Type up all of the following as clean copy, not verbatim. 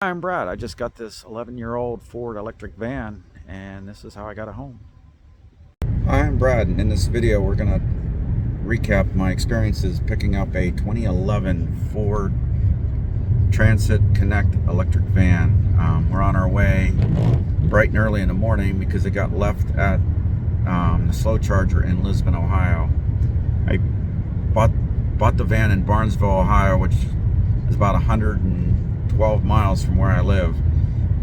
Hi, I'm Brad. I just got this 11-year-old Ford electric van, and this is how I got it home. Hi, I'm Brad, and in this video we're going to recap my experiences picking up a 2011 Ford Transit Connect electric van. We're on our way bright and early in the morning because it got left at the slow charger in Lisbon, Ohio. I bought the van in Barnesville, Ohio, which is about 112 miles from where I live,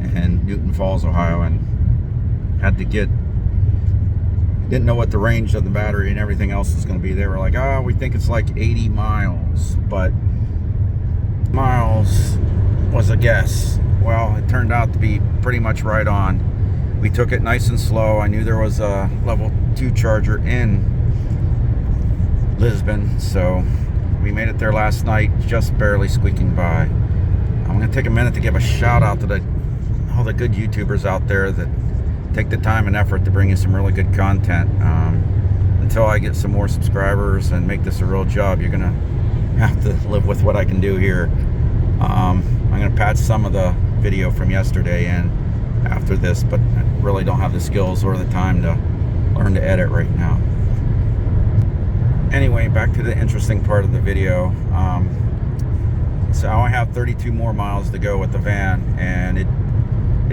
in Newton Falls, Ohio, and didn't know what the range of the battery and everything else is going to be. They were like, oh, we think it's like 80 miles, but miles was a guess. Well, it turned out to be pretty much right on. We took it nice and slow. I knew there was a level 2 charger in Lisbon, so we made it there last night, just barely squeaking by. I'm going to take a minute to give a shout out to all the good YouTubers out there that take the time and effort to bring you some really good content. Until I get some more subscribers and make this a real job, you're going to have to live with what I can do here. I'm going to patch some of the video from yesterday in after this, but I really don't have the skills or the time to learn to edit right now. Anyway, back to the interesting part of the video. So I have 32 more miles to go with the van, and it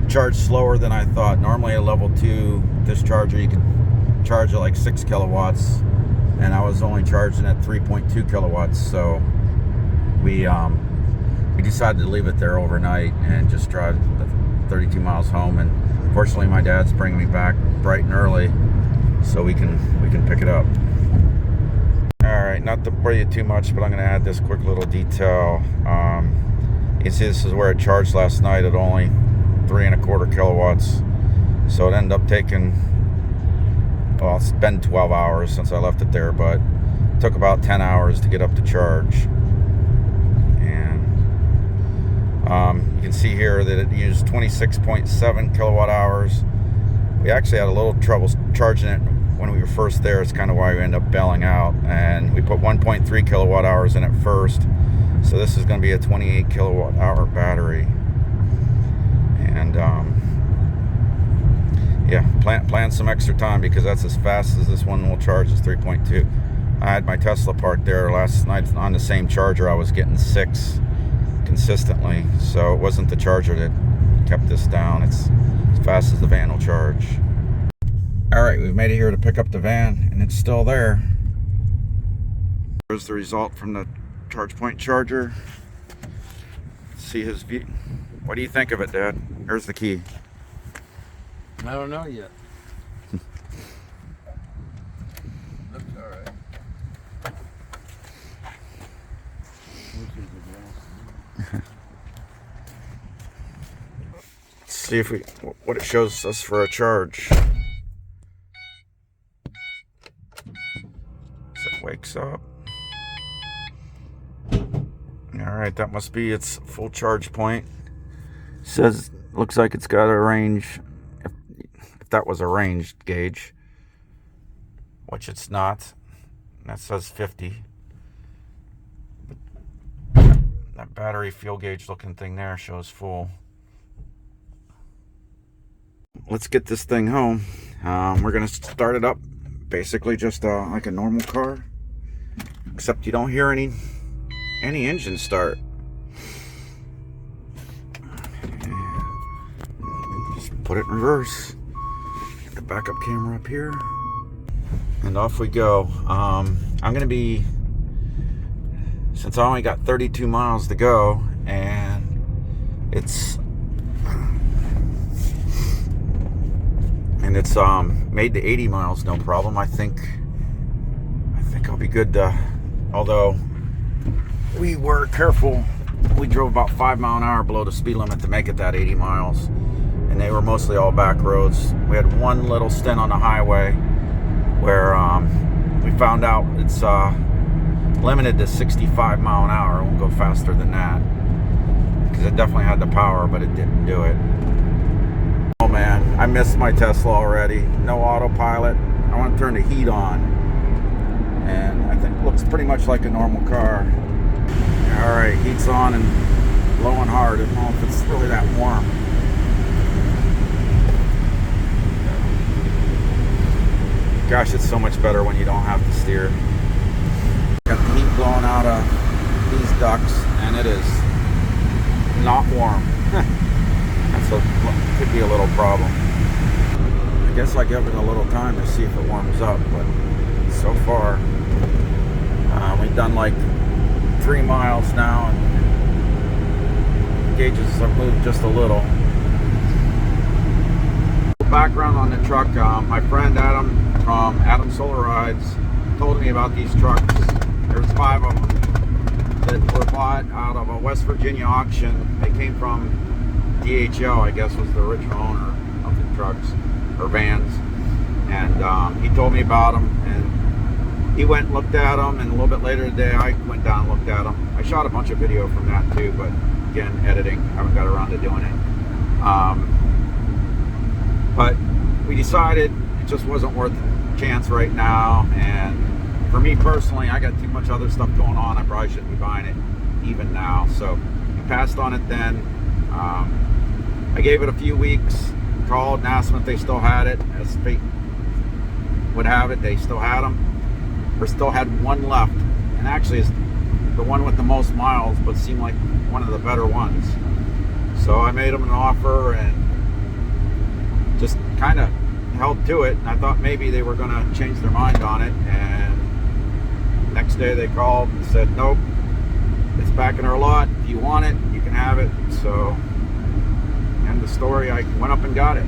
charged slower than I thought. Normally a level 2 discharger, you could charge at like 6 kilowatts, and I was only charging at 3.2 kilowatts. So we decided to leave it there overnight and just drive the 32 miles home. And fortunately my dad's bringing me back bright and early so we can pick it up. Alright, not to bore you too much, but I'm going to add this quick little detail. You can see this is where it charged last night at only 3.25 kilowatts. So it ended up taking, well, it's been 12 hours since I left it there, but it took about 10 hours to get up to charge. And you can see here that it used 26.7 kilowatt hours. We actually had a little trouble charging it when we were first there. It's kind of why we ended up bailing out, and we put 1.3 kilowatt hours in it first. So this is going to be a 28 kilowatt hour battery. And yeah, plan some extra time because that's as fast as this one will charge, is 3.2. I had my Tesla parked there last night on the same charger. I was getting 6 consistently, so it wasn't the charger that kept this down. It's as fast as the van will charge. Alright, we've made it here to pick up the van, and it's still there. Here's the result from the ChargePoint charger. See his view. What do you think of it, Dad? Here's the key. I don't know yet. Looks alright. Let's see if what it shows us for a charge. So it wakes up. Alright, that must be its full charge point. Says, looks like it's got a range, if that was a ranged gauge, which it's not. That says 50. That battery fuel gauge looking thing there shows full. Let's get this thing home. We're gonna start it up basically just like a normal car, except you don't hear any engine start. Just put it in reverse. Get the backup camera up here, and off we go. I'm gonna be, since I only got 32 miles to go, and it's made to 80 miles no problem. I think I'll be good to, although we were careful. We drove about 5 mile an hour below the speed limit to make it that 80 miles, and they were mostly all back roads. We had one little stint on the highway where we found out it's limited to 65 mile an hour. It won't go faster than that because it definitely had the power, but it didn't do it. Oh man, I missed my Tesla already. No autopilot. I want to turn the heat on, and I think it looks pretty much like a normal car. All right, heat's on, and blowing hard. I don't know if it's really that warm. Gosh, it's so much better when you don't have to steer. Got the heat blowing out of these ducts, and it is not warm. Could be a little problem. I guess I give it a little time to see if it warms up, but so far we've done like 3 miles now, and gauges have moved just a little. Background on the truck, my friend Adam from Adam Solar Rides told me about these trucks. There's 5 of them that were bought out of a West Virginia auction. They came from DHL, I guess, was the original owner of the trucks or vans, and he told me about them, and he went and looked at them, and a little bit later today I went down and looked at them. I shot a bunch of video from that too, but again, editing, haven't got around to doing it. But we decided it just wasn't worth the chance right now, and for me personally, I got too much other stuff going on. I probably shouldn't be buying it even now, so we passed on it then. I gave it a few weeks, called and asked them if they still had it. As fate would have it, they still had them. We still had one left, and actually it's the one with the most miles, but seemed like one of the better ones. So I made them an offer and just kind of held to it, and I thought maybe they were going to change their mind on it, and next day they called and said, nope, it's back in our lot. If you want it, you can have it. So end of story. I went up and got it.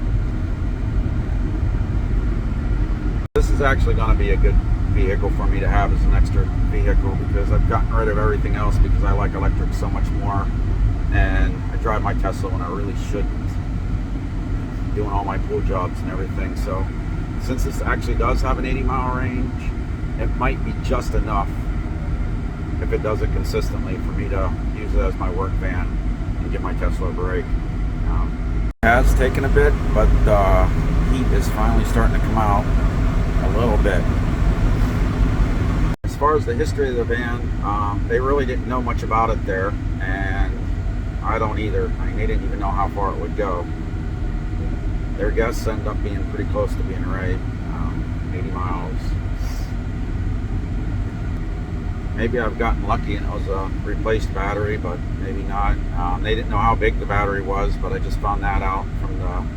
This is actually going to be a good vehicle for me to have as an extra vehicle, because I've gotten rid of everything else because I like electric so much more, and I drive my Tesla when I really shouldn't, doing all my pool jobs and everything. So since this actually does have an 80-mile range, it might be just enough, if it does it consistently, for me to use it as my work van and give my Tesla a break. It has taken a bit, but the heat is finally starting to come out a little bit. As far as the history of the van, they really didn't know much about it there, and I don't either. I mean, they didn't even know how far it would go. Their guests end up being pretty close to being right, 80 miles. Maybe I've gotten lucky and it was a replaced battery, but maybe not. They didn't know how big the battery was, but I just found that out from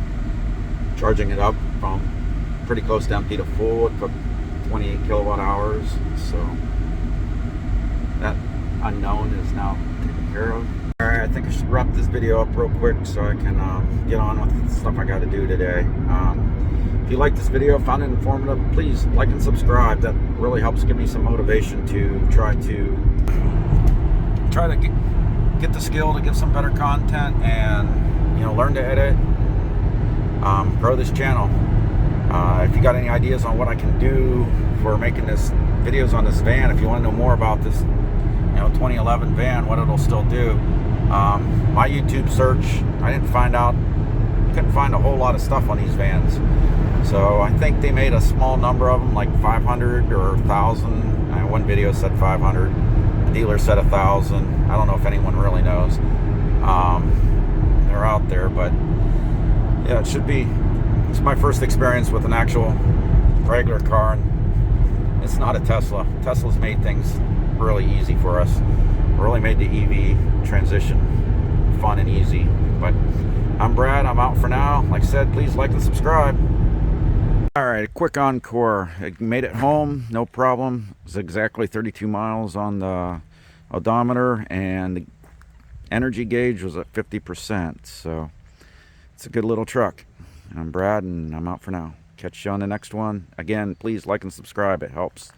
charging it up from pretty close to empty to full. It took 28 kilowatt hours, so that unknown is now taken care of. Alright, I think I should wrap this video up real quick so I can get on with the stuff I got to do today. If you like this video, found it informative, please like and subscribe. That really helps give me some motivation to try to get the skill to give some better content, and learn to edit, grow this channel. If you got any ideas on what I can do for making this videos on this van, if you want to know more about this 2011 van, what it'll still do, my YouTube search, I couldn't find a whole lot of stuff on these vans. So I think they made a small number of them, like 500 or 1,000. One video said 500. The dealer said 1,000. I don't know if anyone really knows. They're out there, but yeah, it's my first experience with an actual regular car, and it's not a Tesla. Tesla's made things really easy for us. Really made the EV transition fun and easy. But I'm Brad. I'm out for now. Like I said, please like and subscribe. Alright, a quick encore. I made it home, no problem. It was exactly 32 miles on the odometer, and the energy gauge was at 50%. So it's a good little truck. I'm Brad, and I'm out for now. Catch you on the next one. Again, please like and subscribe. It helps.